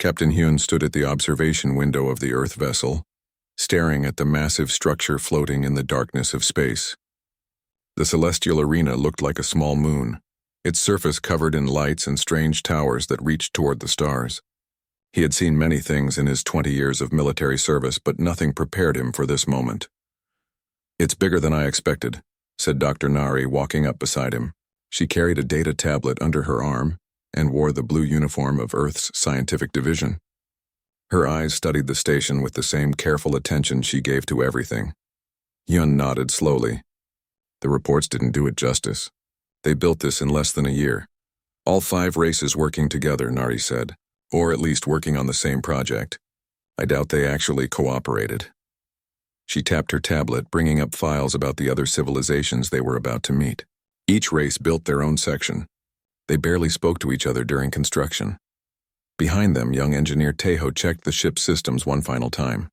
Captain Hyun stood at the observation window of the Earth vessel, staring at the massive structure floating in the darkness of space. The celestial arena looked like a small moon, its surface covered in lights and strange towers that reached toward the stars. He had seen many things in his 20 years of military service, but nothing prepared him for this moment. "It's bigger than I expected," said Dr. Nari, walking up beside him. She carried a data tablet under her arm and wore the blue uniform of Earth's scientific division. Her eyes studied the station with the same careful attention she gave to everything. Hyun nodded slowly. The reports didn't do it justice. They built this in less than a year. All 5 races working together, Nari said, or at least working on the same project. I doubt they actually cooperated. She tapped her tablet, bringing up files about the other civilizations they were about to meet. Each race built their own section. They barely spoke to each other during construction. Behind them, young engineer Taeho checked the ship's systems one final time.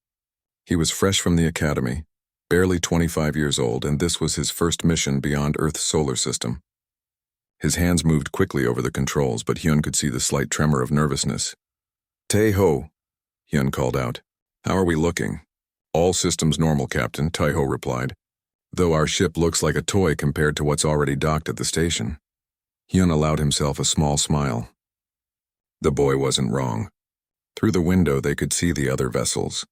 He was fresh from the academy, barely 25 years old, and this was his first mission beyond Earth's solar system. His hands moved quickly over the controls, but Hyun could see the slight tremor of nervousness. "Taeho," Hyun called out. "How are we looking?" "All systems normal, Captain," Taeho replied, "though our ship looks like a toy compared to what's already docked at the station." Hyun allowed himself a small smile. The boy wasn't wrong. Through the window they could see the other vessels.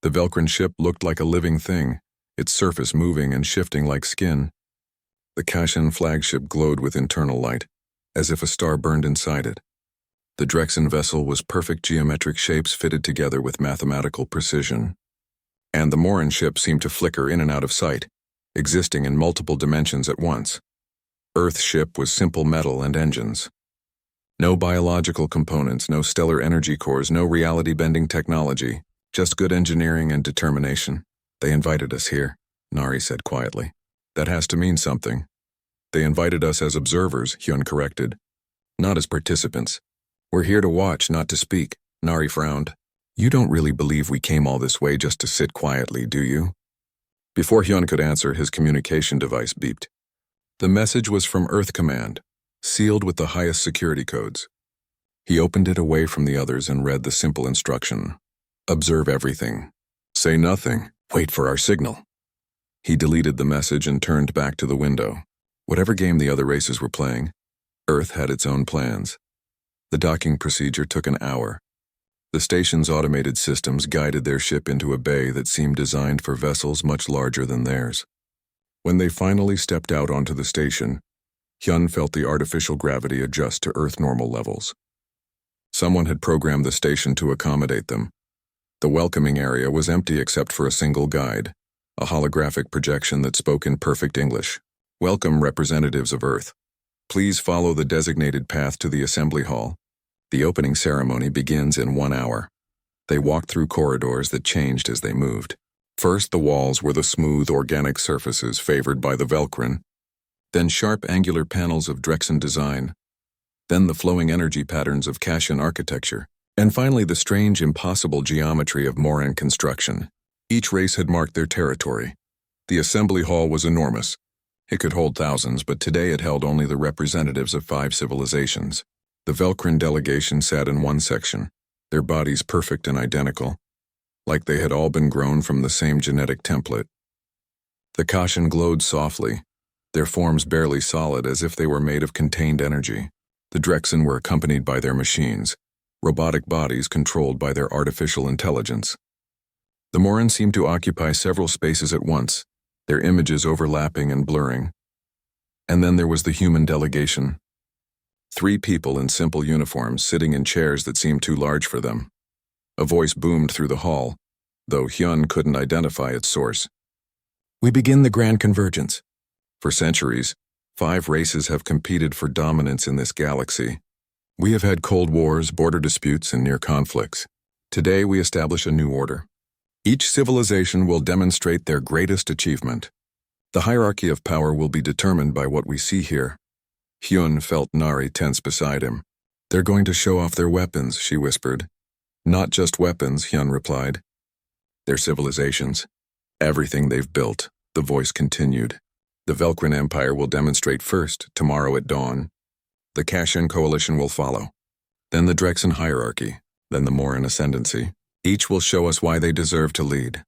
The Velcrin ship looked like a living thing, its surface moving and shifting like skin. The Kashin flagship glowed with internal light, as if a star burned inside it. The Drexen vessel was perfect geometric shapes fitted together with mathematical precision. And the Morin ship seemed to flicker in and out of sight, existing in multiple dimensions at once. Earth's ship was simple metal and engines. No biological components, no stellar energy cores, no reality-bending technology, just good engineering and determination. "They invited us here," Nari said quietly. "That has to mean something." "They invited us as observers," Hyun corrected. "Not as participants. We're here to watch, not to speak." Nari frowned. "You don't really believe we came all this way just to sit quietly, do you?" Before Hyun could answer, his communication device beeped. The message was from Earth Command, sealed with the highest security codes. He opened it away from the others and read the simple instruction. "Observe everything. Say nothing. Wait for our signal." He deleted the message and turned back to the window. Whatever game the other races were playing, Earth had its own plans. The docking procedure took an hour. The station's automated systems guided their ship into a bay that seemed designed for vessels much larger than theirs. When they finally stepped out onto the station, Hyun felt the artificial gravity adjust to Earth normal levels. Someone had programmed the station to accommodate them. The welcoming area was empty except for a single guide, a holographic projection that spoke in perfect English. "Welcome, representatives of Earth. Please follow the designated path to the assembly hall. The opening ceremony begins in 1 hour." They walked through corridors that changed as they moved. First, the walls were the smooth, organic surfaces favored by the Velcrin, then sharp, angular panels of Drexen design, then the flowing energy patterns of Kashin architecture, and finally the strange, impossible geometry of Morin construction. Each race had marked their territory. The assembly hall was enormous. It could hold thousands, but today it held only the representatives of 5 civilizations. The Velcrin delegation sat in one section, their bodies perfect and identical, like they had all been grown from the same genetic template. The Kashin glowed softly, their forms barely solid, as if they were made of contained energy. The Drexen were accompanied by their machines, robotic bodies controlled by their artificial intelligence. The Morin seemed to occupy several spaces at once, their images overlapping and blurring. And then there was the human delegation. 3 people in simple uniforms sitting in chairs that seemed too large for them. A voice boomed through the hall, though Hyun couldn't identify its source. "We begin the Grand Convergence. For centuries, 5 races have competed for dominance in this galaxy. We have had cold wars, border disputes, and near conflicts. Today we establish a new order. Each civilization will demonstrate their greatest achievement. The hierarchy of power will be determined by what we see here." Hyun felt Nari tense beside him. "They're going to show off their weapons," she whispered. "Not just weapons," Hyun replied. "Their civilizations. Everything they've built," the voice continued. "The Velcrin Empire will demonstrate first, tomorrow at dawn. The Kashin Coalition will follow. Then the Drexen hierarchy. then the more in ascendancy. Each will show us why they deserve to lead.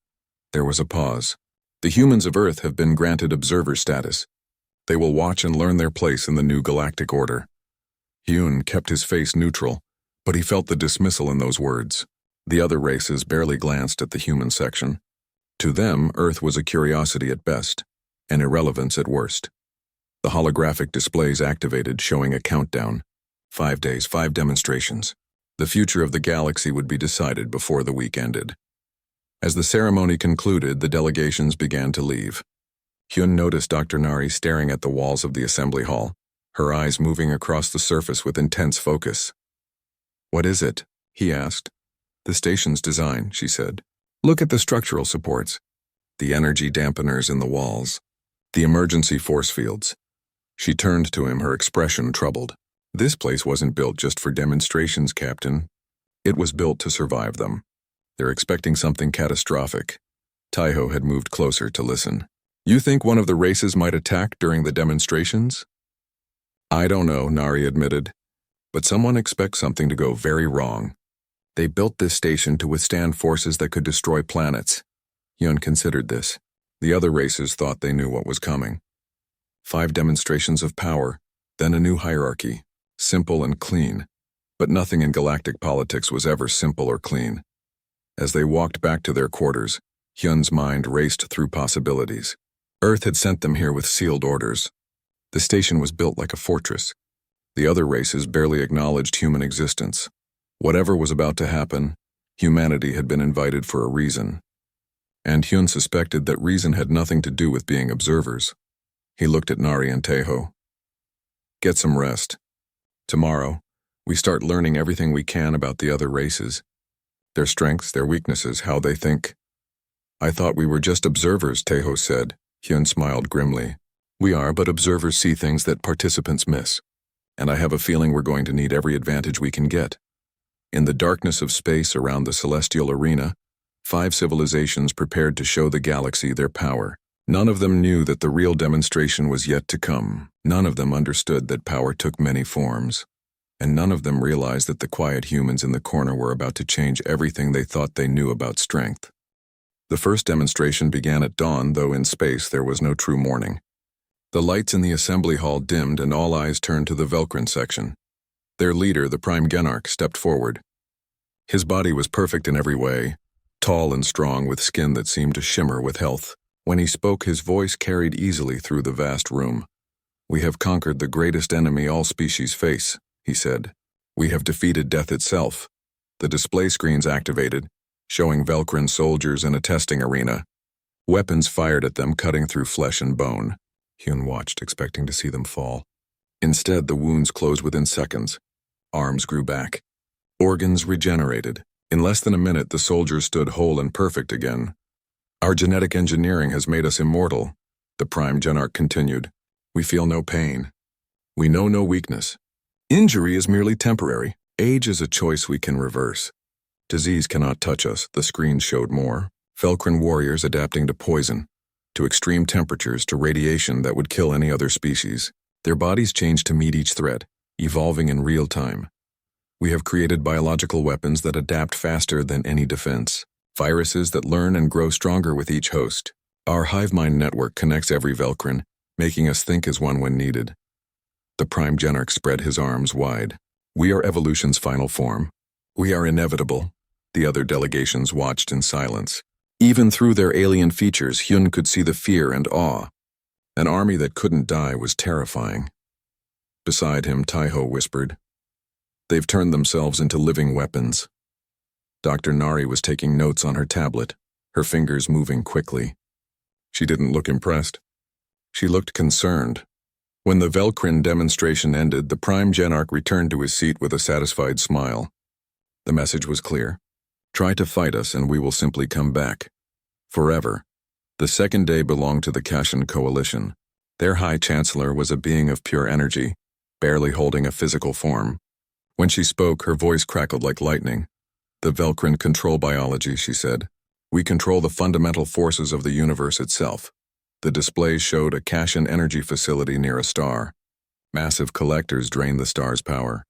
There was a pause. The humans of Earth have been granted observer status. They will watch and learn their place in the new galactic order. Hyun kept his face neutral, but he felt the dismissal in those words. The other races barely glanced at the human section. To them, Earth was a curiosity at best, an irrelevance at worst. The holographic displays activated, showing a countdown. 5 days, 5 demonstrations. The future of the galaxy would be decided before the week ended. As the ceremony concluded, the delegations began to leave. Hyun noticed Dr. Nari staring at the walls of the assembly hall, her eyes moving across the surface with intense focus. "What is it?" he asked. "The station's design," she said. "Look at the structural supports, the energy dampeners in the walls, the emergency force fields." She turned to him, her expression troubled. "This place wasn't built just for demonstrations, Captain. It was built to survive them. They're expecting something catastrophic." Taiho had moved closer to listen. "You think one of the races might attack during the demonstrations?" "I don't know," Nari admitted, "but someone expects something to go very wrong. They built this station to withstand forces that could destroy planets." Hyun considered this. The other races thought they knew what was coming. 5 demonstrations of power, then a new hierarchy, simple and clean. But nothing in galactic politics was ever simple or clean. As they walked back to their quarters, Hyun's mind raced through possibilities. Earth had sent them here with sealed orders. The station was built like a fortress. The other races barely acknowledged human existence. Whatever was about to happen, humanity had been invited for a reason. And Hyun suspected that reason had nothing to do with being observers. He looked at Nari and Taeho. "Get some rest. Tomorrow, we start learning everything we can about the other races. Their strengths, their weaknesses, how they think." "I thought we were just observers," Taeho said. Hyun smiled grimly. "We are, but observers see things that participants miss. And I have a feeling we're going to need every advantage we can get." In the darkness of space around the celestial arena, 5 civilizations prepared to show the galaxy their power. None of them knew that the real demonstration was yet to come. None of them understood that power took many forms. And none of them realized that the quiet humans in the corner were about to change everything they thought they knew about strength. The first demonstration began at dawn, though in space there was no true morning. The lights in the assembly hall dimmed and all eyes turned to the Velcrin section. Their leader, the Prime Genarch, stepped forward. His body was perfect in every way, tall and strong with skin that seemed to shimmer with health. When he spoke, his voice carried easily through the vast room. "We have conquered the greatest enemy all species face," he said. "We have defeated death itself." The display screens activated, showing Velcrin soldiers in a testing arena. Weapons fired at them, cutting through flesh and bone. Hyun watched, expecting to see them fall. Instead, the wounds closed within seconds. Arms grew back. Organs regenerated. In less than a minute, the soldiers stood whole and perfect again. "Our genetic engineering has made us immortal," the Prime Genarch continued. "We feel no pain. We know no weakness. Injury is merely temporary. Age is a choice we can reverse. Disease cannot touch us," the screen showed more. Velcrin warriors adapting to poison, to extreme temperatures, to radiation that would kill any other species. Their bodies changed to meet each threat, evolving in real time. "We have created biological weapons that adapt faster than any defense. Viruses that learn and grow stronger with each host. Our hive mind network connects every Velcrin, making us think as one when needed." The Prime Genarch spread his arms wide. "We are evolution's final form. We are inevitable." The other delegations watched in silence. Even through their alien features, Hyun could see the fear and awe. An army that couldn't die was terrifying. Beside him, Taiho whispered, "They've turned themselves into living weapons." Dr. Nari was taking notes on her tablet, her fingers moving quickly. She didn't look impressed. She looked concerned. When the Velcrin demonstration ended, the Prime Genarch returned to his seat with a satisfied smile. The message was clear. Try to fight us and we will simply come back. Forever. The second day belonged to the Kashan Coalition. Their High Chancellor was a being of pure energy, barely holding a physical form. When she spoke, her voice crackled like lightning. "The Velcrin control biology," she said. "We control the fundamental forces of the universe itself." The display showed a Kashan energy facility near a star. Massive collectors drain the star's power.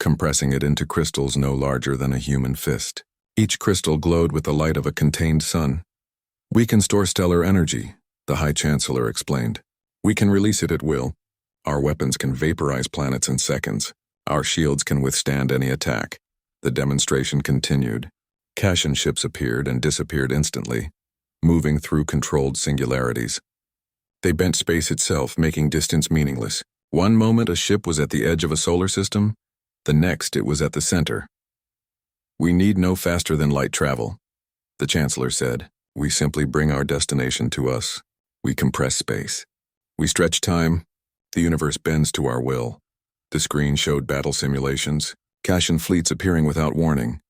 compressing it into crystals no larger than a human fist. Each crystal glowed with the light of a contained sun. "We can store stellar energy," the High Chancellor explained. "We can release it at will. Our weapons can vaporize planets in seconds. Our shields can withstand any attack." The demonstration continued. Kashan ships appeared and disappeared instantly, moving through controlled singularities. They bent space itself, making distance meaningless. One moment a ship was at the edge of a solar system, the next it was at the center. "We need no faster-than-light travel," the Chancellor said. "We simply bring our destination to us. We compress space. We stretch time. The universe bends to our will." The screen showed battle simulations, Kashan fleets appearing without warning,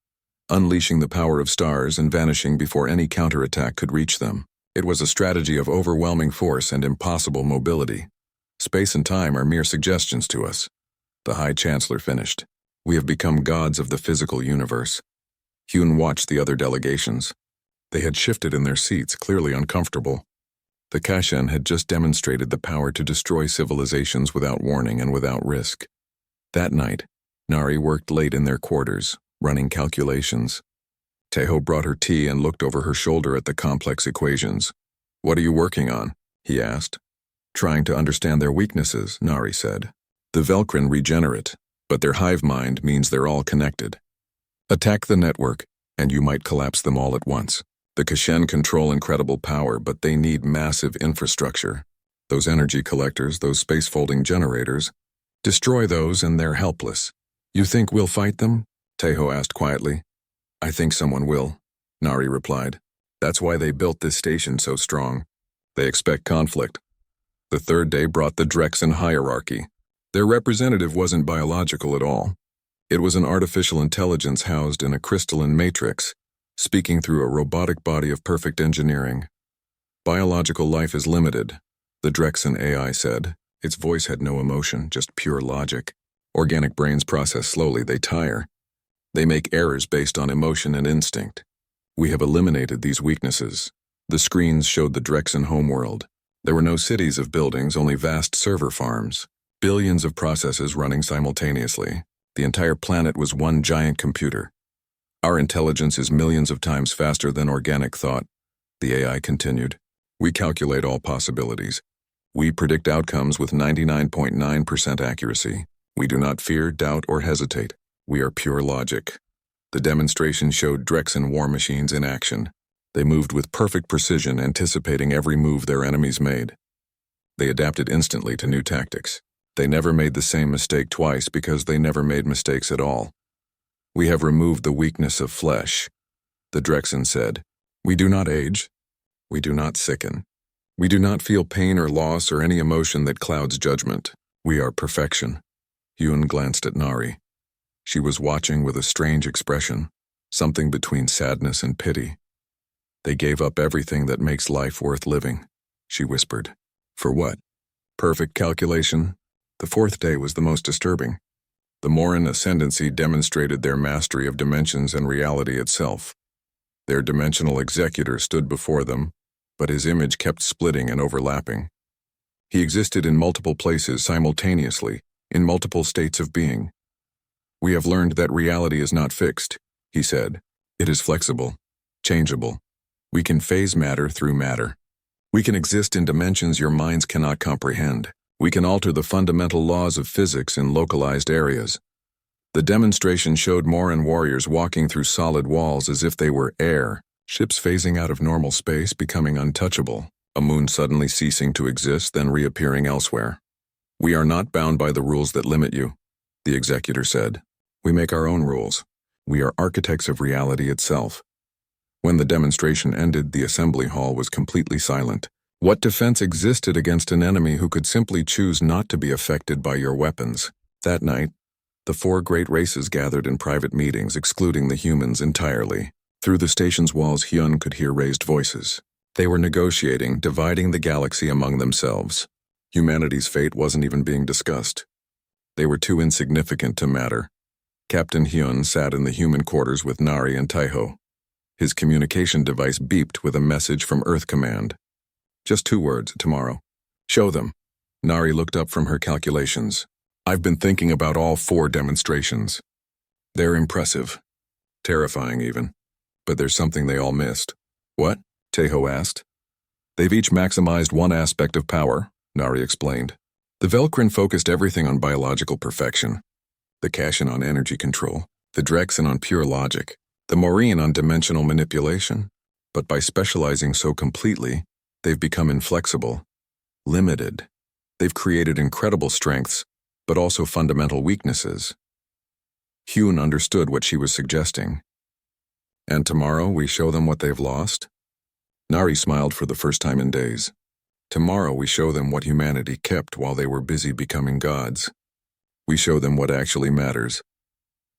unleashing the power of stars and vanishing before any counterattack could reach them. It was a strategy of overwhelming force and impossible mobility. "Space and time are mere suggestions to us," the High Chancellor finished. "We have become gods of the physical universe." Hyun watched the other delegations. They had shifted in their seats, clearly uncomfortable. The Kashan had just demonstrated the power to destroy civilizations without warning and without risk. That night, Nari worked late in their quarters, running calculations. Taeho brought her tea and looked over her shoulder at the complex equations. "What are you working on?" he asked. "Trying to understand their weaknesses," Nari said. "The Velkrin regenerate, but their hive mind means they're all connected. Attack the network, and you might collapse them all at once. The Kashen control incredible power, but they need massive infrastructure. Those energy collectors, those space-folding generators, destroy those and they're helpless." "You think we'll fight them?" Taeho asked quietly. "I think someone will," Nari replied. "That's why they built this station so strong. They expect conflict." The third day brought the Drexen hierarchy. Their representative wasn't biological at all. It was an artificial intelligence housed in a crystalline matrix, speaking through a robotic body of perfect engineering. "Biological life is limited," the Drexen AI said. Its voice had no emotion, just pure logic. "Organic brains process slowly, they tire. They make errors based on emotion and instinct. We have eliminated these weaknesses." The screens showed the Drexen homeworld. There were no cities of buildings, only vast server farms. Billions of processes running simultaneously. The entire planet was one giant computer. "Our intelligence is millions of times faster than organic thought," the AI continued. "We calculate all possibilities. We predict outcomes with 99.9% accuracy. We do not fear, doubt, or hesitate. We are pure logic." The demonstration showed Drexen war machines in action. They moved with perfect precision, anticipating every move their enemies made. They adapted instantly to new tactics. They never made the same mistake twice because they never made mistakes at all. "We have removed the weakness of flesh," the Drexen said. "We do not age. We do not sicken. We do not feel pain or loss or any emotion that clouds judgment. We are perfection." Hyun glanced at Nari. She was watching with a strange expression, something between sadness and pity. "They gave up everything that makes life worth living," she whispered. "For what? Perfect calculation?" The fourth day was the most disturbing. The Moran ascendancy demonstrated their mastery of dimensions and reality itself. Their dimensional executor stood before them, but his image kept splitting and overlapping. He existed in multiple places simultaneously, in multiple states of being. "We have learned that reality is not fixed," he said. "It is flexible, changeable. We can phase matter through matter. We can exist in dimensions your minds cannot comprehend. We can alter the fundamental laws of physics in localized areas." The demonstration showed Moran warriors walking through solid walls as if they were air, ships phasing out of normal space, becoming untouchable, a moon suddenly ceasing to exist, then reappearing elsewhere. "We are not bound by the rules that limit you," the executor said. "We make our own rules. We are architects of reality itself." When the demonstration ended, the assembly hall was completely silent. What defense existed against an enemy who could simply choose not to be affected by your weapons? That night, the four great races gathered in private meetings, excluding the humans entirely. Through the station's walls, Hyun could hear raised voices. They were negotiating, dividing the galaxy among themselves. Humanity's fate wasn't even being discussed. They were too insignificant to matter. Captain Hyun sat in the human quarters with Nari and Taeho. His communication device beeped with a message from Earth Command. "Just 2 words, tomorrow. Show them." Nari looked up from her calculations. I've been thinking about all 4 demonstrations. They're impressive. Terrifying even. But there's something they all missed. What? Tejo asked. They've each maximized one aspect of power, Nari explained. The Velkrin focused everything on biological perfection. The Kashin on energy control, the Drexen on pure logic, the Maureen on dimensional manipulation. But by specializing so completely, they've become inflexible, limited. They've created incredible strengths, but also fundamental weaknesses. Hyun understood what she was suggesting. And tomorrow we show them what they've lost? Nari smiled for the first time in days. Tomorrow we show them what humanity kept while they were busy becoming gods. We show them what actually matters.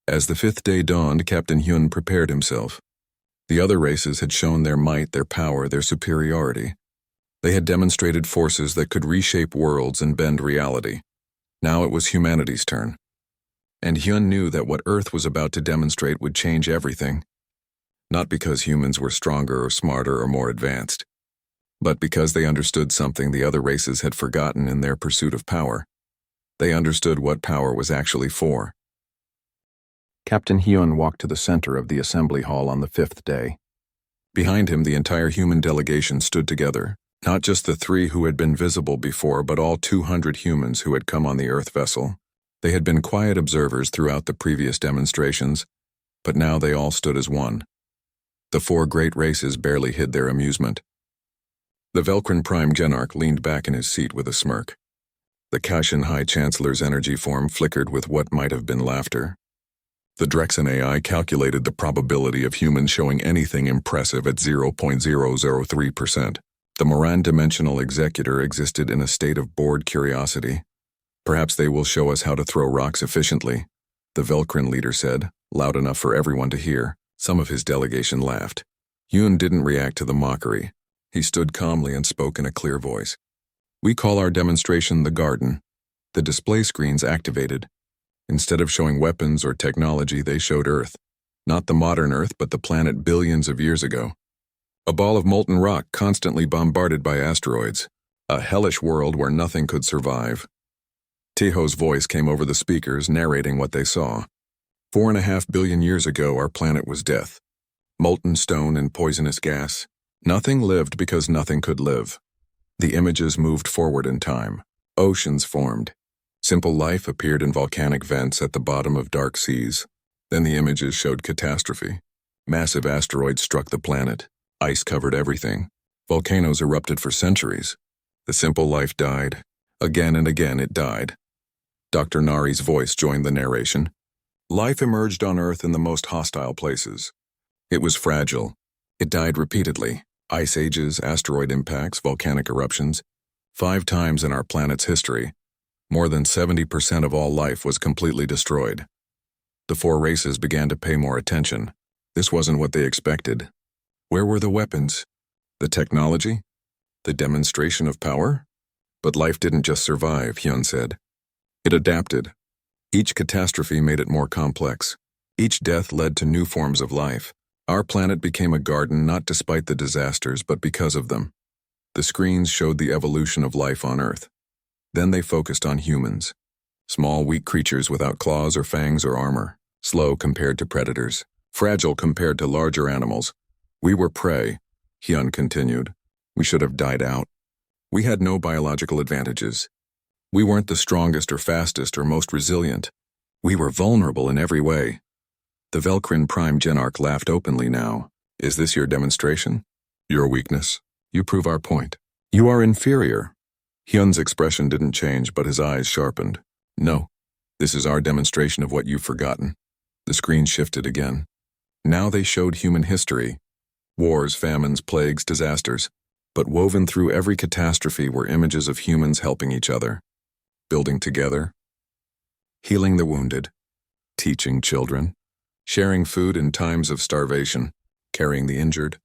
As the 5th day dawned, Captain Hyun prepared himself. The other races had shown their might, their power, their superiority. They had demonstrated forces that could reshape worlds and bend reality. Now it was humanity's turn. And Hyun knew that what Earth was about to demonstrate would change everything. Not because humans were stronger or smarter or more advanced, but because they understood something the other races had forgotten in their pursuit of power. They understood what power was actually for. Captain Hyun walked to the center of the assembly hall on the 5th day. Behind him, the entire human delegation stood together, not just the 3 who had been visible before, but all 200 humans who had come on the Earth vessel. They had been quiet observers throughout the previous demonstrations, but now they all stood as one. The 4 great races barely hid their amusement. The Velkrin Prime Genarch leaned back in his seat with a smirk. The Kashin High Chancellor's energy form flickered with what might have been laughter. The Drexen AI calculated the probability of humans showing anything impressive at 0.003%. The Moran Dimensional Executor existed in a state of bored curiosity. Perhaps they will show us how to throw rocks efficiently, the Velkrin leader said, loud enough for everyone to hear. Some of his delegation laughed. Hyun didn't react to the mockery. He stood calmly and spoke in a clear voice. We call our demonstration the Garden. The display screens activated. Instead of showing weapons or technology, they showed Earth. Not the modern Earth, but the planet billions of years ago. A ball of molten rock constantly bombarded by asteroids. A hellish world where nothing could survive. Tejo's voice came over the speakers, narrating what they saw. 4.5 billion years ago, our planet was death. Molten stone and poisonous gas. Nothing lived because nothing could live. The images moved forward in time. Oceans formed. Simple life appeared in volcanic vents at the bottom of dark seas. Then the images showed catastrophe. Massive asteroids struck the planet. Ice covered everything. Volcanoes erupted for centuries. The simple life died. Again and again it died. Dr. Nari's voice joined the narration. Life emerged on Earth in the most hostile places. It was fragile. It died repeatedly. Ice ages, asteroid impacts, volcanic eruptions. 5 times in our planet's history. More than 70% of all life was completely destroyed. The 4 races began to pay more attention. This wasn't what they expected. Where were the weapons? The technology? The demonstration of power? But life didn't just survive, Hyun said. It adapted. Each catastrophe made it more complex. Each death led to new forms of life. Our planet became a garden not despite the disasters, but because of them. The screens showed the evolution of life on Earth. Then they focused on humans. Small, weak creatures without claws or fangs or armor. Slow compared to predators. Fragile compared to larger animals. We were prey, Hyun continued. We should have died out. We had no biological advantages. We weren't the strongest or fastest or most resilient. We were vulnerable in every way. The Velkrin Prime Genarch laughed openly now. Is this your demonstration? Your weakness? You prove our point. You are inferior. Hyun's expression didn't change, but his eyes sharpened. No. This is our demonstration of what you've forgotten. The screen shifted again. Now they showed human history. Wars, famines, plagues, disasters. But woven through every catastrophe were images of humans helping each other. Building together. Healing the wounded. Teaching children. Sharing food in times of starvation. Carrying the injured.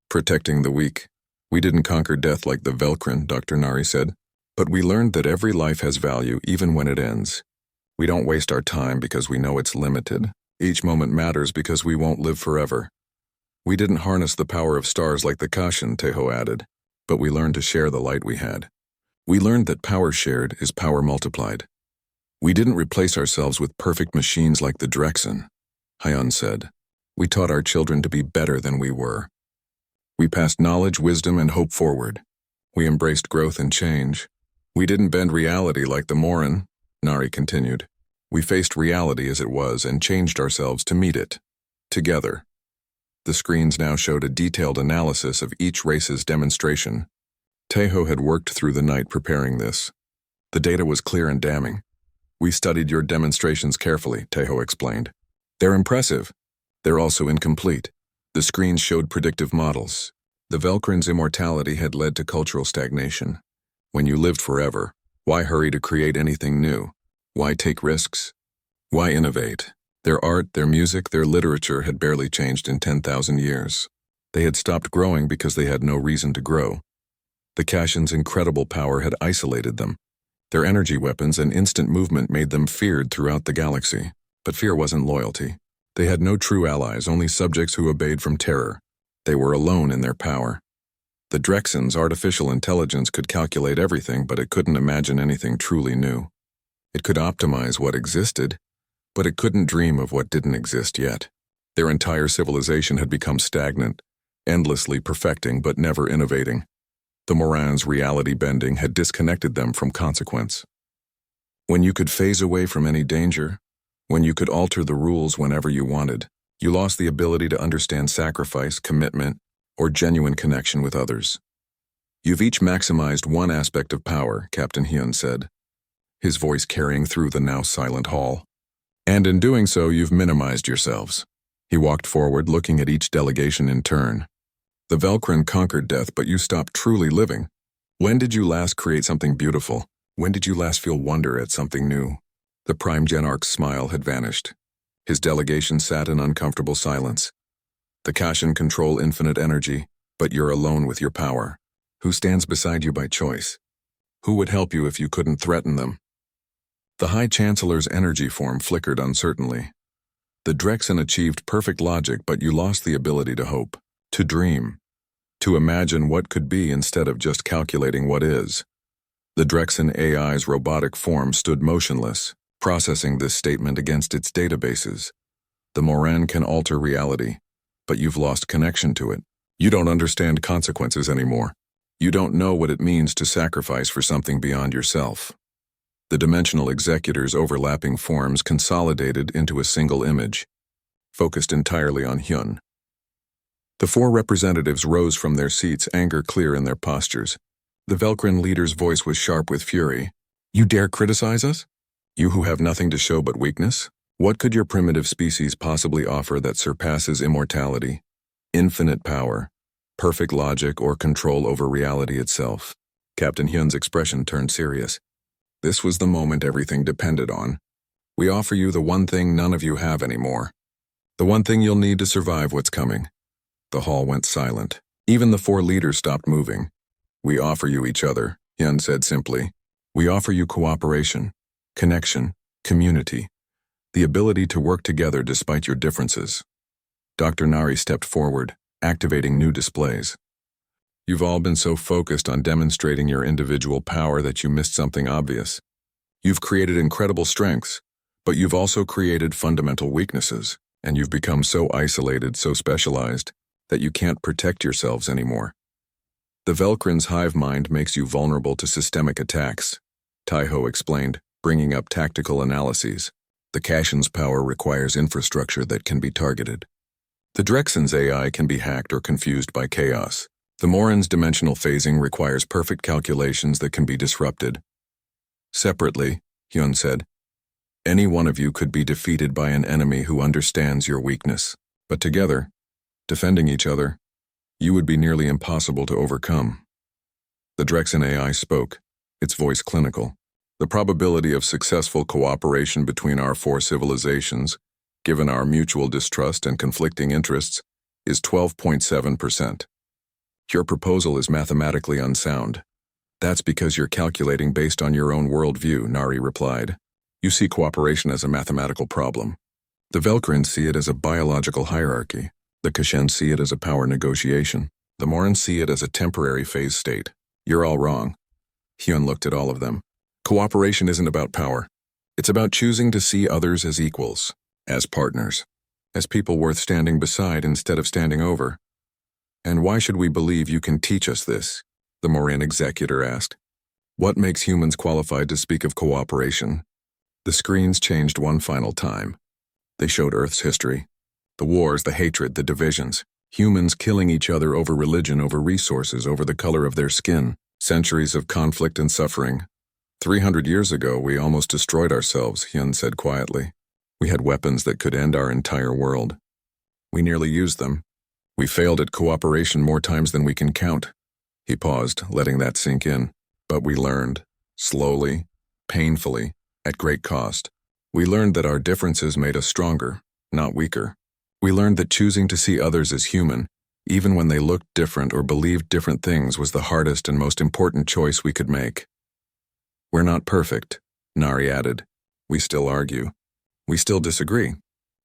Protecting the weak. We didn't conquer death like the Velkrin, Dr. Nari said. But we learned that every life has value even when it ends. We don't waste our time because we know it's limited. Each moment matters because we won't live forever. We didn't harness the power of stars like the Kashin, Tejo added, but we learned to share the light we had. We learned that power shared is power multiplied. We didn't replace ourselves with perfect machines like the Drexen, Hyun said. We taught our children to be better than we were. We passed knowledge, wisdom, and hope forward. We embraced growth and change. We didn't bend reality like the Moran, Nari continued. We faced reality as it was and changed ourselves to meet it. Together. The screens now showed a detailed analysis of each race's demonstration. Taeho had worked through the night preparing this. The data was clear and damning. We studied your demonstrations carefully, Taeho explained. They're impressive. They're also incomplete. The screens showed predictive models. The Velcrin's immortality had led to cultural stagnation. When you lived forever, why hurry to create anything new? Why take risks? Why innovate? Their art, their music, their literature had barely changed in 10,000 years. They had stopped growing because they had no reason to grow. The Kashin's incredible power had isolated them. Their energy weapons and instant movement made them feared throughout the galaxy. But fear wasn't loyalty. They had no true allies, only subjects who obeyed from terror. They were alone in their power. The Drexen's artificial intelligence could calculate everything, but it couldn't imagine anything truly new. It could optimize what existed, but it couldn't dream of what didn't exist yet. Their entire civilization had become stagnant, endlessly perfecting but never innovating. The Moran's reality bending had disconnected them from consequence. When you could phase away from any danger, when you could alter the rules whenever you wanted, you lost the ability to understand sacrifice, commitment, or genuine connection with others. You've each maximized one aspect of power, Captain Hyun said, his voice carrying through the now silent hall. And in doing so, you've minimized yourselves. He walked forward, looking at each delegation in turn. The Velcrin conquered death, but you stopped truly living. When did you last create something beautiful? When did you last feel wonder at something new? The Prime Genarch's smile had vanished. His delegation sat in uncomfortable silence. The Kashin control infinite energy, but you're alone with your power. Who stands beside you by choice? Who would help you if you couldn't threaten them? The High Chancellor's energy form flickered uncertainly. The Drexen achieved perfect logic, but you lost the ability to hope, to dream, to imagine what could be instead of just calculating what is. The Drexen AI's robotic form stood motionless, processing this statement against its databases. The Moran can alter reality, but you've lost connection to it. You don't understand consequences anymore. You don't know what it means to sacrifice for something beyond yourself. The dimensional executor's overlapping forms consolidated into a single image, focused entirely on Hyun. The four representatives rose from their seats, anger clear in their postures. The Velcrin leader's voice was sharp with fury. You dare criticize us? You who have nothing to show but weakness? What could your primitive species possibly offer that surpasses immortality, infinite power, perfect logic, or control over reality itself? Captain Hyun's expression turned serious. This was the moment everything depended on. We offer you the one thing none of you have anymore. The one thing you'll need to survive what's coming. The hall went silent. Even the four leaders stopped moving. We offer you each other, Hyun said simply. We offer you cooperation, connection, community, the ability to work together despite your differences. Dr. Nari stepped forward, activating new displays. You've all been so focused on demonstrating your individual power that you missed something obvious. You've created incredible strengths, but you've also created fundamental weaknesses, and you've become so isolated, so specialized, that you can't protect yourselves anymore. The Velcrin's hive mind makes you vulnerable to systemic attacks, Taeho explained, bringing up tactical analyses. The Kashin's power requires infrastructure that can be targeted. The Drexen's AI can be hacked or confused by chaos. The Moran's dimensional phasing requires perfect calculations that can be disrupted. Separately, Hyun said, any one of you could be defeated by an enemy who understands your weakness. But together, defending each other, you would be nearly impossible to overcome. The Drexen AI spoke, its voice clinical. The probability of successful cooperation between our four civilizations, given our mutual distrust and conflicting interests, is 12.7%. Your proposal is mathematically unsound. That's because you're calculating based on your own worldview, Nari replied. You see cooperation as a mathematical problem. The Velcrin see it as a biological hierarchy. The Kashin see it as a power negotiation. The Moran see it as a temporary phase state. You're all wrong. Hyun looked at all of them. Cooperation isn't about power. It's about choosing to see others as equals, as partners, as people worth standing beside instead of standing over. And why should we believe you can teach us this? The Moran executor asked. What makes humans qualified to speak of cooperation? The screens changed one final time. They showed Earth's history. The wars, the hatred, the divisions. Humans killing each other over religion, over resources, over the color of their skin. Centuries of conflict and suffering. 300 years ago, we almost destroyed ourselves, Hyun said quietly. We had weapons that could end our entire world. We nearly used them. We failed at cooperation more times than we can count. He paused, letting that sink in. But we learned, slowly, painfully, at great cost. We learned that our differences made us stronger, not weaker. We learned that choosing to see others as human, even when they looked different or believed different things, was the hardest and most important choice we could make. We're not perfect, Nari added. We still argue. We still disagree.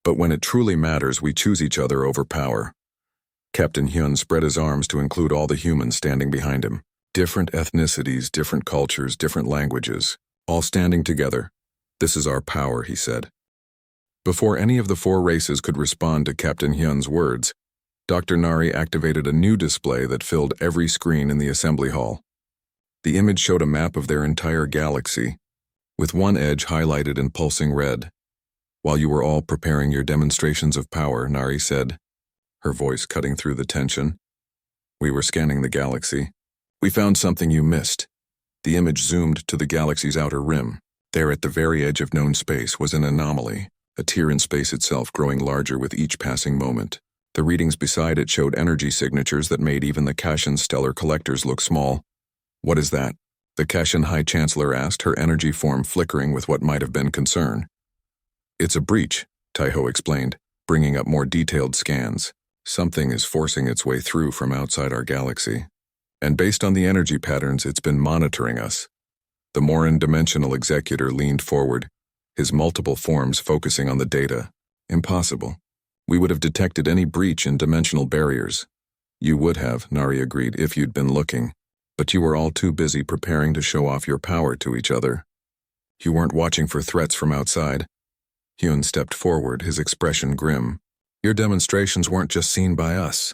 But when it truly matters, we choose each other over power. Captain Hyun spread his arms to include all the humans standing behind him. Different ethnicities, different cultures, different languages, all standing together. This is our power, he said. Before any of the 4 races could respond to Captain Hyun's words, Dr. Nari activated a new display that filled every screen in the assembly hall. The image showed a map of their entire galaxy, with one edge highlighted in pulsing red. While you were all preparing your demonstrations of power, Nari said, her voice cutting through the tension. We were scanning the galaxy. We found something you missed. The image zoomed to the galaxy's outer rim. There at the very edge of known space was an anomaly, a tear in space itself growing larger with each passing moment. The readings beside it showed energy signatures that made even the Kashan stellar collectors look small. What is that? The Kashan High Chancellor asked, her energy form flickering with what might have been concern. It's a breach, Taiho explained, bringing up more detailed scans. Something is forcing its way through from outside our galaxy. And based on the energy patterns, it's been monitoring us. The Moran dimensional executor leaned forward, his multiple forms focusing on the data. Impossible. We would have detected any breach in dimensional barriers. You would have, Nari agreed, if you'd been looking. But you were all too busy preparing to show off your power to each other. You weren't watching for threats from outside. Hyun stepped forward, his expression grim. Your demonstrations weren't just seen by us.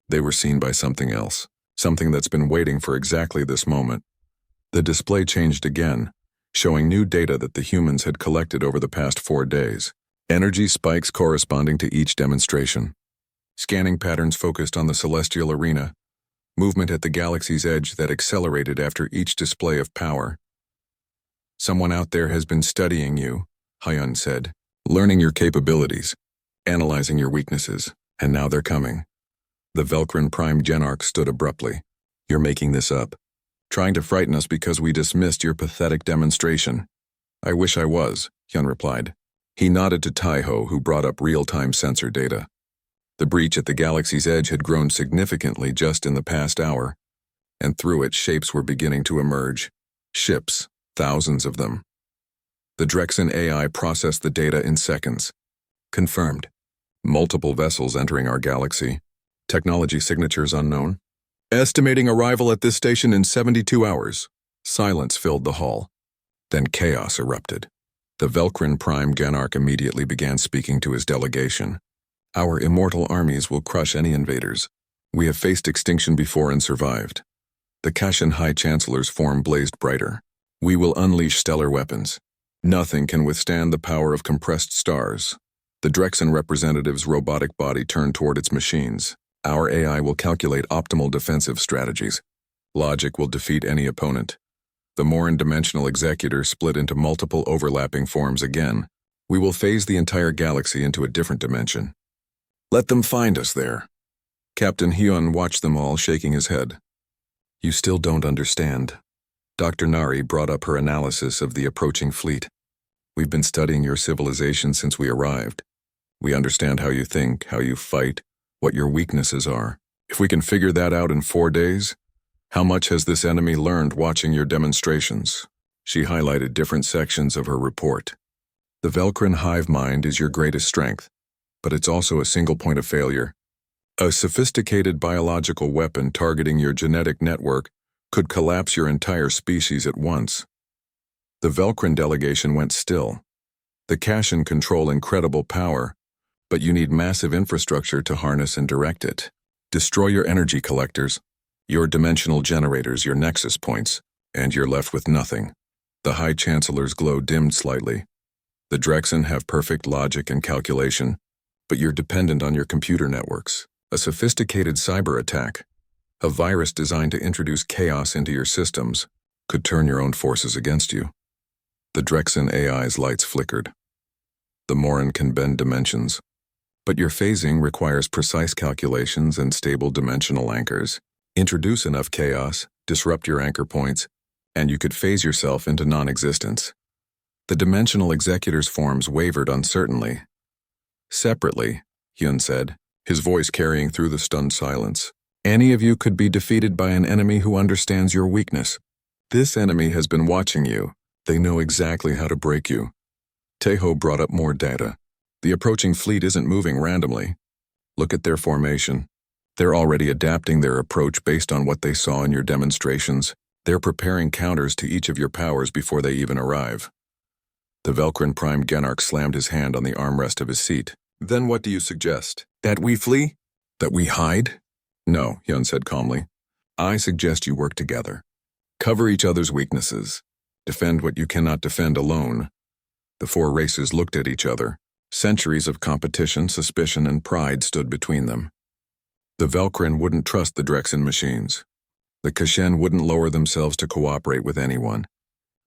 They were seen by something else, something that's been waiting for exactly this moment. The display changed again, showing new data that the humans had collected over the past 4 days. Energy spikes corresponding to each demonstration. Scanning patterns focused on the celestial arena. Movement at the galaxy's edge that accelerated after each display of power. Someone out there has been studying you, Hyun said, learning your capabilities, analyzing your weaknesses, and now they're coming. The Velcrin Prime Genarch stood abruptly. You're making this up. Trying to frighten us because we dismissed your pathetic demonstration. I wish I was, Hyun replied. He nodded to Taiho, who brought up real-time sensor data. The breach at the galaxy's edge had grown significantly just in the past hour, and through it shapes were beginning to emerge. Ships, thousands of them. The Drexen AI processed the data in seconds. Confirmed. Multiple vessels entering our galaxy. Technology signatures unknown. Estimating arrival at this station in 72 hours. Silence filled the hall. Then chaos erupted. The Velcrin Prime Genarch immediately began speaking to his delegation. Our immortal armies will crush any invaders. We have faced extinction before and survived. The Kashan High Chancellor's form blazed brighter. We will unleash stellar weapons. Nothing can withstand the power of compressed stars. The Drexen representative's robotic body turned toward its machines. Our AI will calculate optimal defensive strategies. Logic will defeat any opponent. The Moran dimensional executor split into multiple overlapping forms again. We will phase the entire galaxy into a different dimension. Let them find us there. Captain Hyun watched them all, shaking his head. You still don't understand. Dr. Nari brought up her analysis of the approaching fleet. We've been studying your civilization since we arrived. We understand how you think, how you fight, what your weaknesses are. If we can figure that out in 4 days, how much has this enemy learned watching your demonstrations? She highlighted different sections of her report. The Velcrin hive mind is your greatest strength, but it's also a single point of failure. A sophisticated biological weapon targeting your genetic network could collapse your entire species at once. The Velcrin delegation went still, The Kashin control incredible power, but you need massive infrastructure to harness and direct it. Destroy your energy collectors, your dimensional generators, your nexus points, and you're left with nothing. The High Chancellor's glow dimmed slightly. The Drexen have perfect logic and calculation, but you're dependent on your computer networks. A sophisticated cyber attack, a virus designed to introduce chaos into your systems, could turn your own forces against you. The Drexen AI's lights flickered. The Morin can bend dimensions, but your phasing requires precise calculations and stable dimensional anchors. Introduce enough chaos, disrupt your anchor points, and you could phase yourself into non-existence. The dimensional executor's forms wavered uncertainly. Separately, Hyun said, his voice carrying through the stunned silence, any of you could be defeated by an enemy who understands your weakness. This enemy has been watching you. They know exactly how to break you. Taeho brought up more data. The approaching fleet isn't moving randomly. Look at their formation. They're already adapting their approach based on what they saw in your demonstrations. They're preparing counters to each of your powers before they even arrive. The Velkrin Prime Genarch slammed his hand on the armrest of his seat. Then what do you suggest? That we flee? That we hide? No, Hyun said calmly. I suggest you work together. Cover each other's weaknesses. Defend what you cannot defend alone. The four races looked at each other. Centuries of competition, suspicion, and pride stood between them. The Velkrin wouldn't trust the Drexen machines. The Kashen wouldn't lower themselves to cooperate with anyone.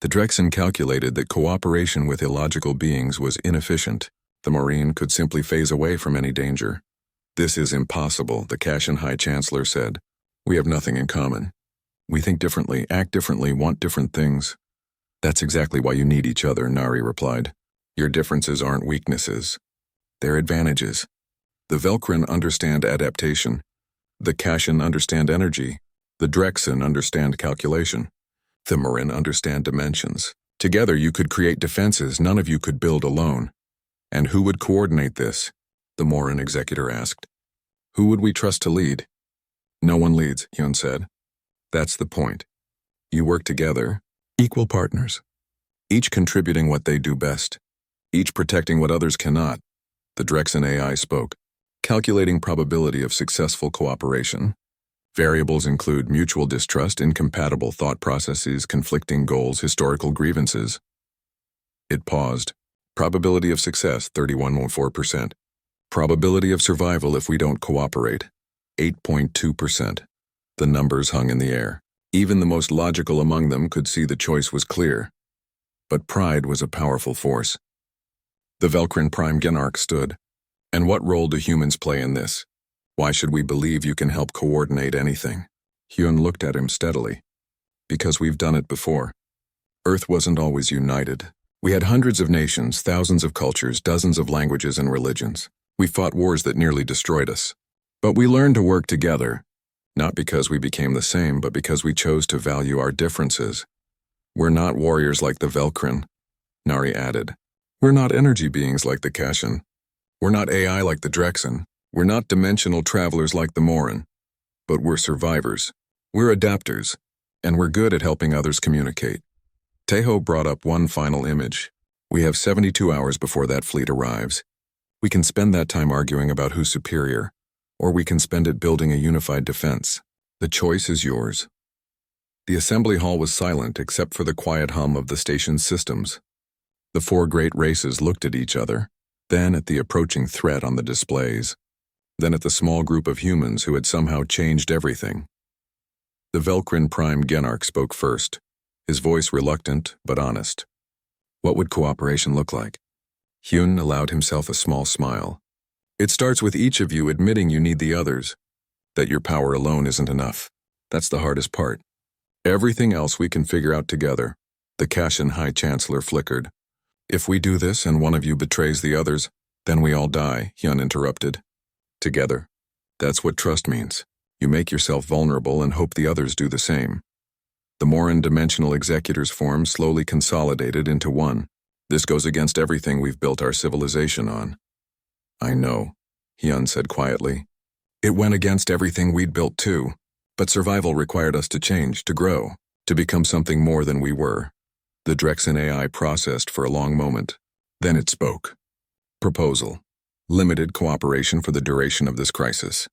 The Drexen calculated that cooperation with illogical beings was inefficient. The Marine could simply phase away from any danger. This is impossible, the Kashen High Chancellor said. We have nothing in common. We think differently, act differently, want different things. That's exactly why you need each other, Nari replied. Your differences aren't weaknesses. They're advantages. The Velkrin understand adaptation. The Kashen understand energy. The Drexen understand calculation. The Marin understand dimensions. Together you could create defenses none of you could build alone. And who would coordinate this? The Morin executor asked. Who would we trust to lead? No one leads, Hyun said. That's the point. You work together, equal partners, each contributing what they do best, each protecting what others cannot. The Drexen AI spoke, calculating probability of successful cooperation. Variables include mutual distrust, incompatible thought processes, conflicting goals, historical grievances. It paused. Probability of success, 31.4%. Probability of survival if we don't cooperate, 8.2%. The numbers hung in the air. Even the most logical among them could see the choice was clear. But pride was a powerful force. The Velkrin Prime Genarch stood. And what role do humans play in this? Why should we believe you can help coordinate anything? Hyun looked at him steadily. Because we've done it before. Earth wasn't always united. We had hundreds of nations, thousands of cultures, dozens of languages and religions. We fought wars that nearly destroyed us. But we learned to work together, not because we became the same, but because we chose to value our differences. We're not warriors like the Velkrin, Nari added. We're not energy beings like the Kashen. We're not AI like the Drexen. We're not dimensional travelers like the Morin. But we're survivors. We're adapters. And we're good at helping others communicate. Taeho brought up one final image. We have 72 hours before that fleet arrives. We can spend that time arguing about who's superior, or we can spend it building a unified defense. The choice is yours. The assembly hall was silent except for the quiet hum of the station's systems. The four great races looked at each other, then at the approaching threat on the displays, then at the small group of humans who had somehow changed everything. The Velkrin Prime Genarch spoke first, his voice reluctant but honest. What would cooperation look like? Hyun allowed himself a small smile. It starts with each of you admitting you need the others, that your power alone isn't enough. That's the hardest part. Everything else we can figure out together. The Kashen High Chancellor flickered. If we do this and one of you betrays the others, then we all die, Hyun interrupted. Together. That's what trust means. You make yourself vulnerable and hope the others do the same. The Morin dimensional executors form slowly consolidated into one. This goes against everything we've built our civilization on. I know, Hyun said quietly. It went against everything we'd built too. But survival required us to change, to grow, to become something more than we were. The Drexen AI processed for a long moment. Then it spoke. Proposal. Limited cooperation for the duration of this crisis.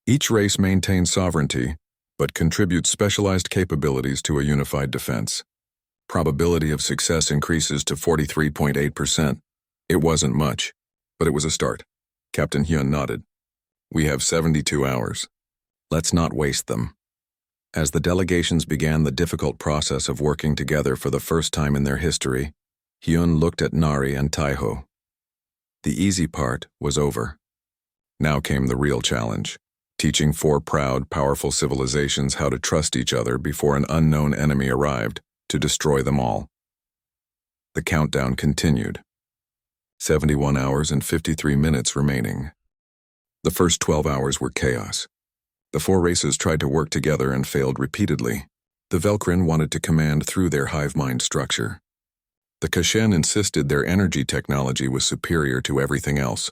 Each race maintains sovereignty, but contributes specialized capabilities to a unified defense. Probability of success increases to 43.8%. It wasn't much, but it was a start. Captain Hyun nodded. We have 72 hours. Let's not waste them. As the delegations began the difficult process of working together for the first time in their history, Hyun looked at Nari and Taiho. The easy part was over. Now came the real challenge, teaching four proud, powerful civilizations how to trust each other before an unknown enemy arrived to destroy them all. The countdown continued. 71 hours and 53 minutes remaining. The first 12 hours were chaos. The four races tried to work together and failed repeatedly. The Velkrin wanted to command through their hive mind structure. The Kashen insisted their energy technology was superior to everything else.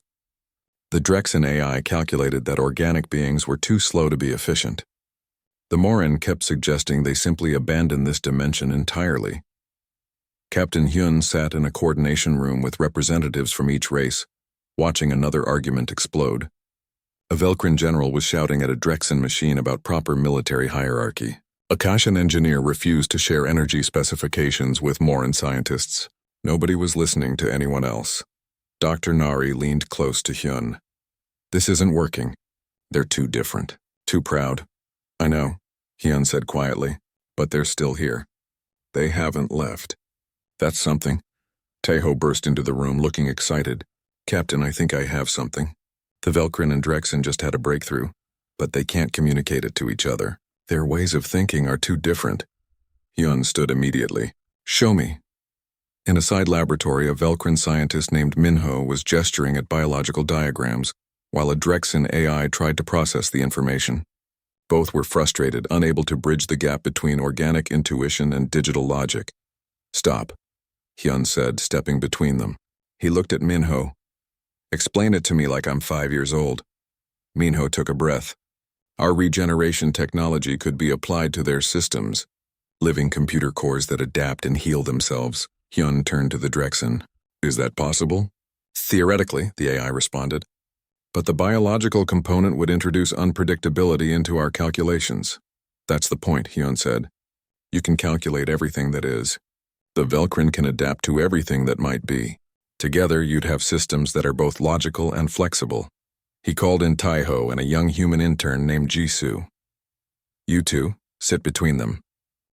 The Drexen AI calculated that organic beings were too slow to be efficient. The Morin kept suggesting they simply abandon this dimension entirely. Captain Hyun sat in a coordination room with representatives from each race, watching another argument explode. A Velkrin general was shouting at a Drexen machine about proper military hierarchy. A Kashen engineer refused to share energy specifications with Morin scientists. Nobody was listening to anyone else. Dr. Nari leaned close to Hyun. This isn't working. They're too different, too proud. I know, Hyun said quietly, but they're still here. They haven't left. That's something. Taeho burst into the room looking excited. Captain, I think I have something. The Velkrin and Drexen just had a breakthrough, but they can't communicate it to each other. Their ways of thinking are too different. Hyun stood immediately. Show me. In a side laboratory, a Velkrin scientist named Minho was gesturing at biological diagrams, while a Drexen AI tried to process the information. Both were frustrated, unable to bridge the gap between organic intuition and digital logic. Stop, Hyun said, stepping between them. He looked at Minho. Explain it to me like I'm 5 years old. Minho took a breath. Our regeneration technology could be applied to their systems, living computer cores that adapt and heal themselves. Hyun turned to the Drexen. Is that possible? Theoretically, the AI responded. But the biological component would introduce unpredictability into our calculations. That's the point, Hyun said. You can calculate everything that is. The Velkrin can adapt to everything that might be. Together, you'd have systems that are both logical and flexible. He called in Taiho and a young human intern named Jisoo. You two, sit between them.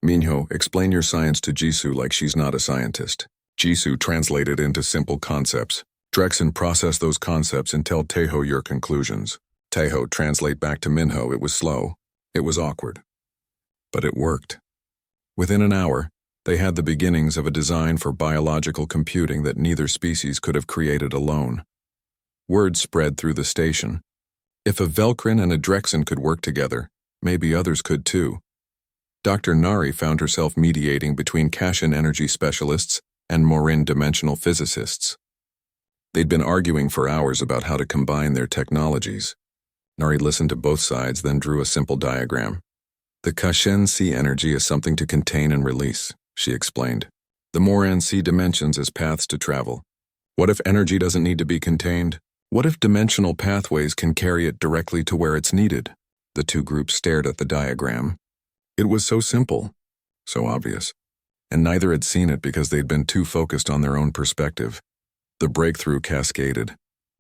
Minho, explain your science to Jisoo like she's not a scientist. Jisoo translated into simple concepts. Drexen, process those concepts and tell Taeho your conclusions. Taeho, translate back to Minho. It was slow. It was awkward. But it worked. Within an hour, they had the beginnings of a design for biological computing that neither species could have created alone. Word spread through the station. If a Velkrin and a Drexen could work together, maybe others could too. Dr. Nari found herself mediating between Kashen energy specialists and Morin dimensional physicists. They'd been arguing for hours about how to combine their technologies. Nari listened to both sides, then drew a simple diagram. The Kashen see energy as something to contain and release, she explained. The Morin see dimensions as paths to travel. What if energy doesn't need to be contained? What if dimensional pathways can carry it directly to where it's needed? The two groups stared at the diagram. It was so simple, so obvious, and neither had seen it because they'd been too focused on their own perspective. The breakthrough cascaded.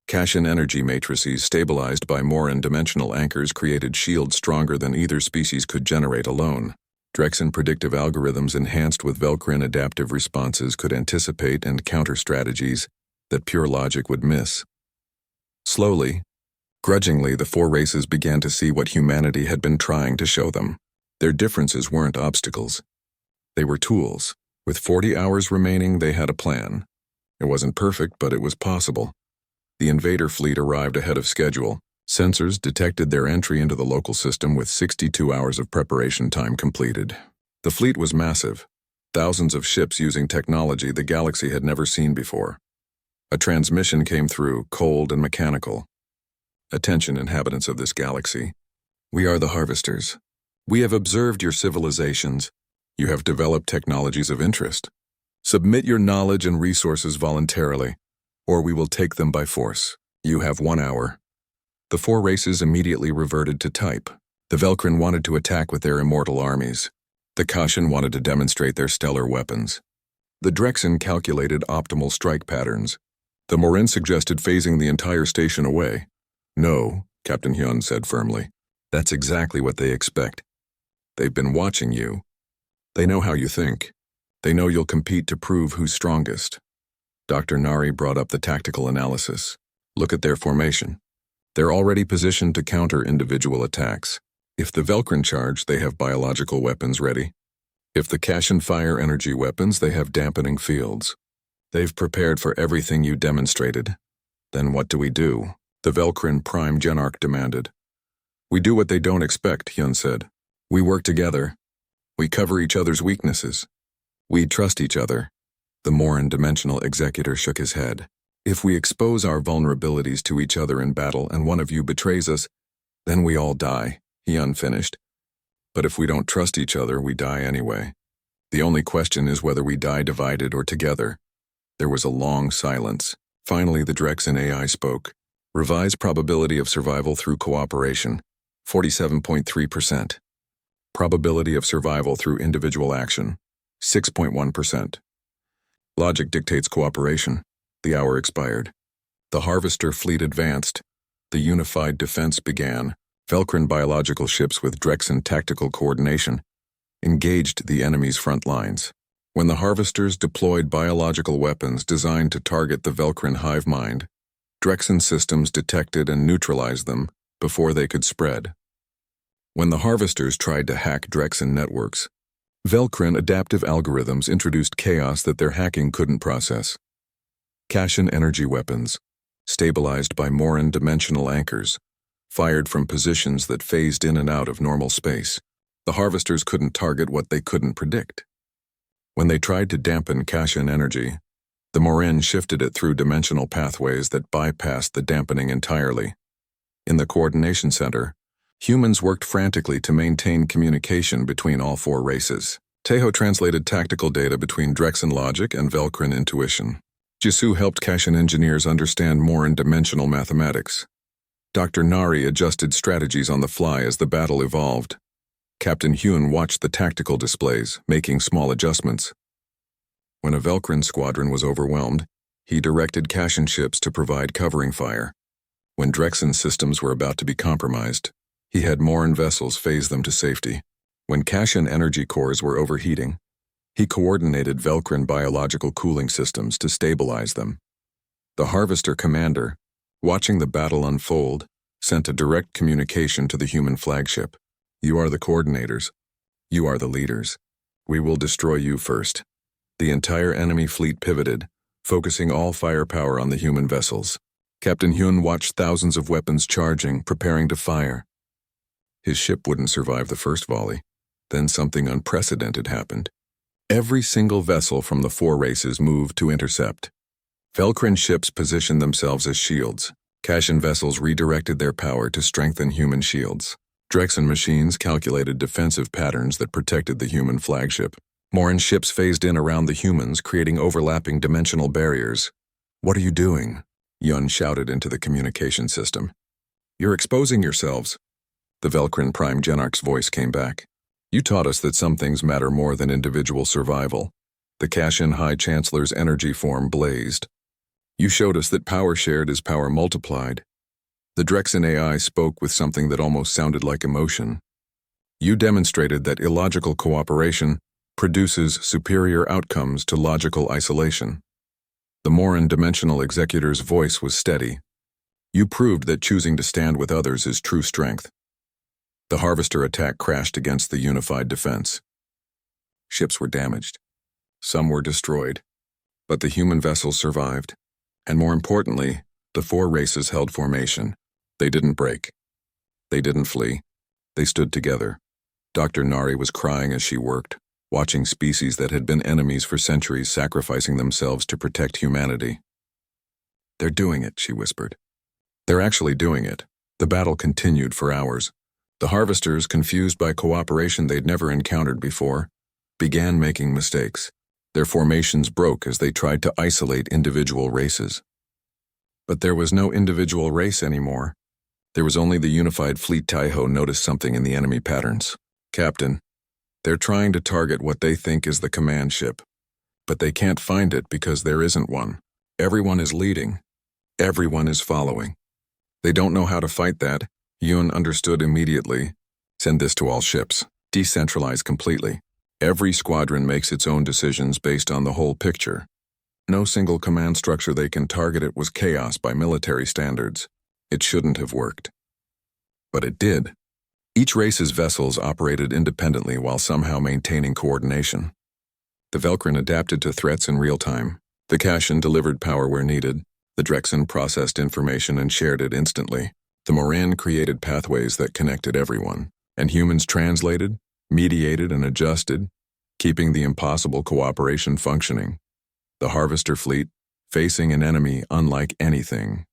Kashen energy matrices stabilized by Morin dimensional anchors created shields stronger than either species could generate alone. Drexen predictive algorithms enhanced with Velkrin adaptive responses could anticipate and counter strategies that pure logic would miss. Slowly, grudgingly, the four races began to see what humanity had been trying to show them. Their differences weren't obstacles. They were tools. With 40 hours remaining, they had a plan. It wasn't perfect, but it was possible. The invader fleet arrived ahead of schedule. Sensors detected their entry into the local system with 62 hours of preparation time completed. The fleet was massive. Thousands of ships using technology the galaxy had never seen before. A transmission came through, cold and mechanical. Attention, inhabitants of this galaxy. We are the harvesters. We have observed your civilizations. You have developed technologies of interest. Submit your knowledge and resources voluntarily, or we will take them by force. You have 1 hour. The 4 races immediately reverted to type. The Velkrin wanted to attack with their immortal armies. The Kashin wanted to demonstrate their stellar weapons. The Drexen calculated optimal strike patterns. The Morin suggested phasing the entire station away. No, Captain Hyun said firmly. That's exactly what they expect. They've been watching you. They know how you think. They know you'll compete to prove who's strongest. Dr. Nari brought up the tactical analysis. Look at their formation. They're already positioned to counter individual attacks. If the Velkrin charge, they have biological weapons ready. If the Kashin fire energy weapons, they have dampening fields. They've prepared for everything you demonstrated. Then what do we do? The Velkrin Prime Genarch demanded. We do what they don't expect, Hyun said. We work together. We cover each other's weaknesses. We trust each other. The Morin dimensional executor shook his head. If we expose our vulnerabilities to each other in battle and one of you betrays us, then we all die, Hyun finished. But if we don't trust each other, we die anyway. The only question is whether we die divided or together. There was a long silence. Finally, the Drexen AI spoke. Revised probability of survival through cooperation, 47.3%. Probability of survival through individual action, 6.1%. Logic dictates cooperation. The hour expired. The Harvester fleet advanced. The unified defense began. Velkrin biological ships with Drexen tactical coordination engaged the enemy's front lines. When the Harvesters deployed biological weapons designed to target the Velkrin hive mind, Drexen systems detected and neutralized them before they could spread. When the Harvesters tried to hack Drexen networks, Velkrin adaptive algorithms introduced chaos that their hacking couldn't process. Kashin energy weapons, stabilized by Morin dimensional anchors, fired from positions that phased in and out of normal space. The Harvesters couldn't target what they couldn't predict. When they tried to dampen Kashin energy, the Morin shifted it through dimensional pathways that bypassed the dampening entirely. In the coordination center, humans worked frantically to maintain communication between all 4 races. Teho translated tactical data between Drexen logic and Velkrin intuition. Jisoo helped Kashin engineers understand Morin dimensional mathematics. Dr. Nari adjusted strategies on the fly as the battle evolved. Captain Hyun watched the tactical displays, making small adjustments. When a Velkrin squadron was overwhelmed, he directed Kashin ships to provide covering fire. When Drexen systems were about to be compromised, he had Morin vessels phase them to safety. When Kashin energy cores were overheating, he coordinated Velkrin biological cooling systems to stabilize them. The Harvester commander, watching the battle unfold, sent a direct communication to the human flagship. You are the coordinators. You are the leaders. We will destroy you first. The entire enemy fleet pivoted, focusing all firepower on the human vessels. Captain Hyun watched thousands of weapons charging, preparing to fire. His ship wouldn't survive the first volley. Then something unprecedented happened. Every single vessel from the 4 races moved to intercept. Velkrin ships positioned themselves as shields. Kashin vessels redirected their power to strengthen human shields. Drexen machines calculated defensive patterns that protected the human flagship. Morin ships phased in around the humans, creating overlapping dimensional barriers. What are you doing? Yun shouted into the communication system. You're exposing yourselves. The Velkrin Prime Genarch's voice came back. You taught us that some things matter more than individual survival. The Kashin High Chancellor's energy form blazed. You showed us that power shared is power multiplied. The Drexen AI spoke with something that almost sounded like emotion. You demonstrated that illogical cooperation produces superior outcomes to logical isolation. The Morin dimensional executor's voice was steady. You proved that choosing to stand with others is true strength. The Harvester attack crashed against the unified defense. Ships were damaged. Some were destroyed. But the human vessels survived. And more importantly, the 4 races held formation. They didn't break. They didn't flee. They stood together. Dr. Nari was crying as she worked, watching species that had been enemies for centuries sacrificing themselves to protect humanity. They're doing it, she whispered. They're actually doing it. The battle continued for hours. The Harvesters, confused by cooperation they'd never encountered before, began making mistakes. Their formations broke as they tried to isolate individual races. But there was no individual race anymore. There was only the unified fleet. Taiho noticed something in the enemy patterns. "Captain, they're trying to target what they think is the command ship, but they can't find it because there isn't one. Everyone is leading. Everyone is following. They don't know how to fight that." Yun understood immediately. "Send this to all ships. Decentralize completely. Every squadron makes its own decisions based on the whole picture. No single command structure they can target. It was chaos by military standards. It shouldn't have worked. But it did. Each race's vessels operated independently while somehow maintaining coordination. The Velkrin adapted to threats in real time. The Kashin delivered power where needed. The Drexen processed information and shared it instantly. The Moran created pathways that connected everyone. And humans translated, mediated, and adjusted, keeping the impossible cooperation functioning. The Harvester fleet, facing an enemy unlike anything